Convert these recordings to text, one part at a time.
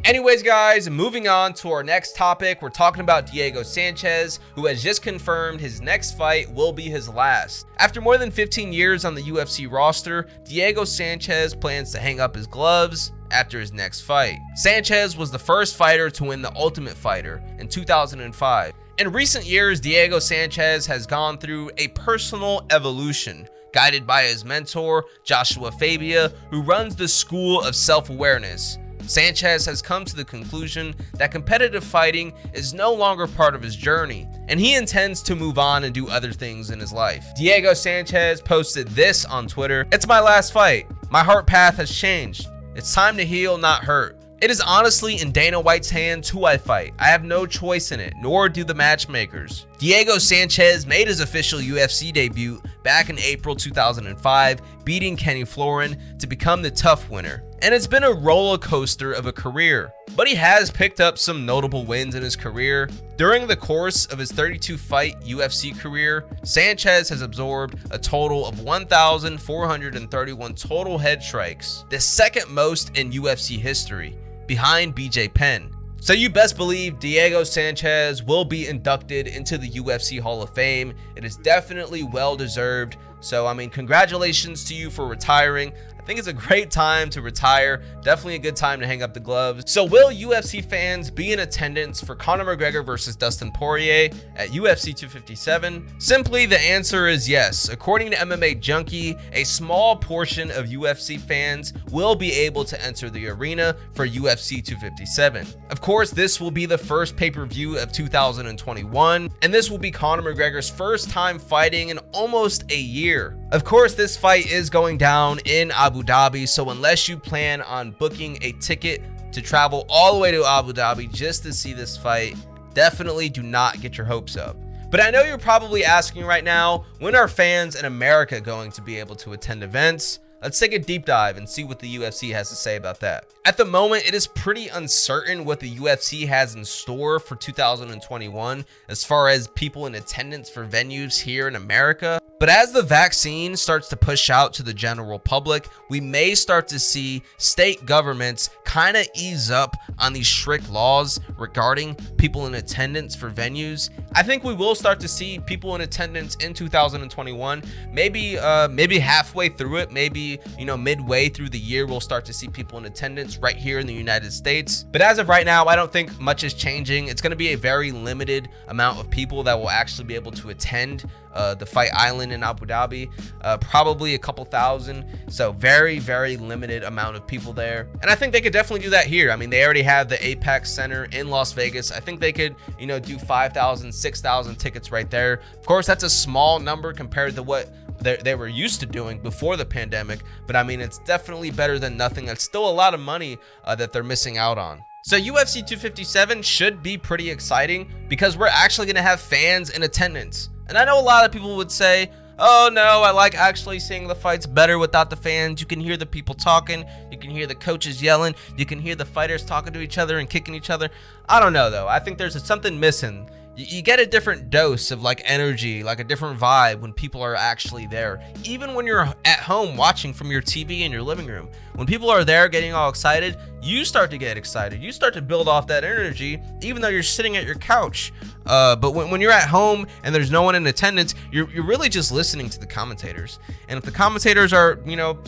Anyways, guys, moving on to our next topic, we're talking about Diego Sanchez, who has just confirmed his next fight will be his last. After more than 15 years on the UFC roster, Diego Sanchez plans to hang up his gloves after his next fight. Sanchez was the first fighter to win the Ultimate Fighter in 2005. In recent years, Diego Sanchez has gone through a personal evolution, guided by his mentor, Joshua Fabia, who runs the School of Self-Awareness. Sanchez has come to the conclusion that competitive fighting is no longer part of his journey, and he intends to move on and do other things in his life. Diego Sanchez posted this on Twitter: "It's my last fight. My heart path has changed. It's time to heal, not hurt. It is honestly in Dana White's hands who I fight. I have no choice in it, nor do the matchmakers." Diego Sanchez made his official UFC debut back in April 2005, beating Kenny Florin to become the TUF winner. And it's been a roller coaster of a career, but he has picked up some notable wins in his career. During the course of his 32-fight UFC career, Sanchez has absorbed a total of 1,431 total head strikes, the second most in UFC history, behind BJ Penn. So you best believe Diego Sanchez will be inducted into the UFC Hall of Fame. It is definitely well deserved. So, I mean, congratulations to you for retiring. I think it's a great time to retire. Definitely a good time to hang up the gloves. So will UFC fans be in attendance for Conor McGregor versus Dustin Poirier at UFC 257? Simply, the answer is yes. According to MMA Junkie, a small portion of UFC fans will be able to enter the arena for UFC 257. Of course, this will be the first pay-per-view of 2021, and this will be Conor McGregor's first time fighting in almost a year. Of course, this fight is going down in Abu Dhabi, so unless you plan on booking a ticket to travel all the way to Abu Dhabi just to see this fight, definitely do not get your hopes up. But I know you're probably asking right now, when are fans in America going to be able to attend events? Let's take a deep dive and see what the UFC has to say about that. At the moment, it is pretty uncertain what the UFC has in store for 2021 as far as people in attendance for venues here in America. But as the vaccine starts to push out to the general public, we may start to see state governments kind of ease up on these strict laws regarding people in attendance for venues. I think we will start to see people in attendance in 2021, maybe halfway through it, maybe, midway through the year, we'll start to see people in attendance right here in the United States. But as of right now, I don't think much is changing. It's going to be a very limited amount of people that will actually be able to attend the Fight Island in Abu Dhabi, probably a couple thousand. So very, very limited amount of people there. And I think they could definitely do that here. I mean, they already have the Apex Center in Las Vegas. I think they could, do 5,000, 6,000 tickets right there. Of course, that's a small number compared to what they were used to doing before the pandemic. But I mean, it's definitely better than nothing. That's still a lot of money that they're missing out on. So UFC 257 should be pretty exciting because we're actually going to have fans in attendance. And I know a lot of people would say, oh no, I like actually seeing the fights better without the fans. You can hear the people talking, you can hear the coaches yelling, you can hear the fighters talking to each other and kicking each other. I don't know though, I think there's something missing. You get a different dose of energy, a different vibe when people are actually there. Even when you're at home watching from your TV in your living room, when people are there getting all excited, you start to get excited. You start to build off that energy, even though you're sitting at your couch. But when you're at home and there's no one in attendance, you're really just listening to the commentators. And if the commentators are,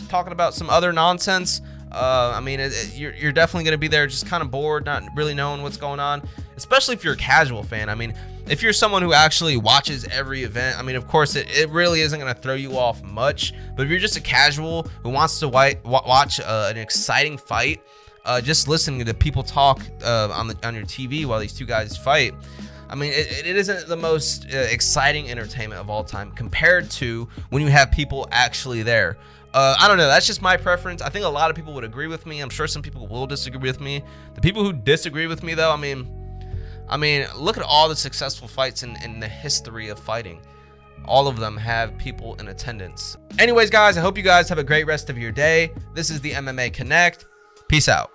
talking about some other nonsense, you're definitely going to be there just kind of bored, not really knowing what's going on, especially if you're a casual fan. I mean, if you're someone who actually watches every event, of course, it really isn't going to throw you off much. But if you're just a casual who wants to watch an exciting fight, just listening to people talk on your TV while these two guys fight, it isn't the most exciting entertainment of all time compared to when you have people actually there. I don't know. That's just my preference. I think a lot of people would agree with me. I'm sure some people will disagree with me. The people who disagree with me, though, look at all the successful fights in the history of fighting. All of them have people in attendance. Anyways, guys, I hope you guys have a great rest of your day. This is the MMA Connect. Peace out.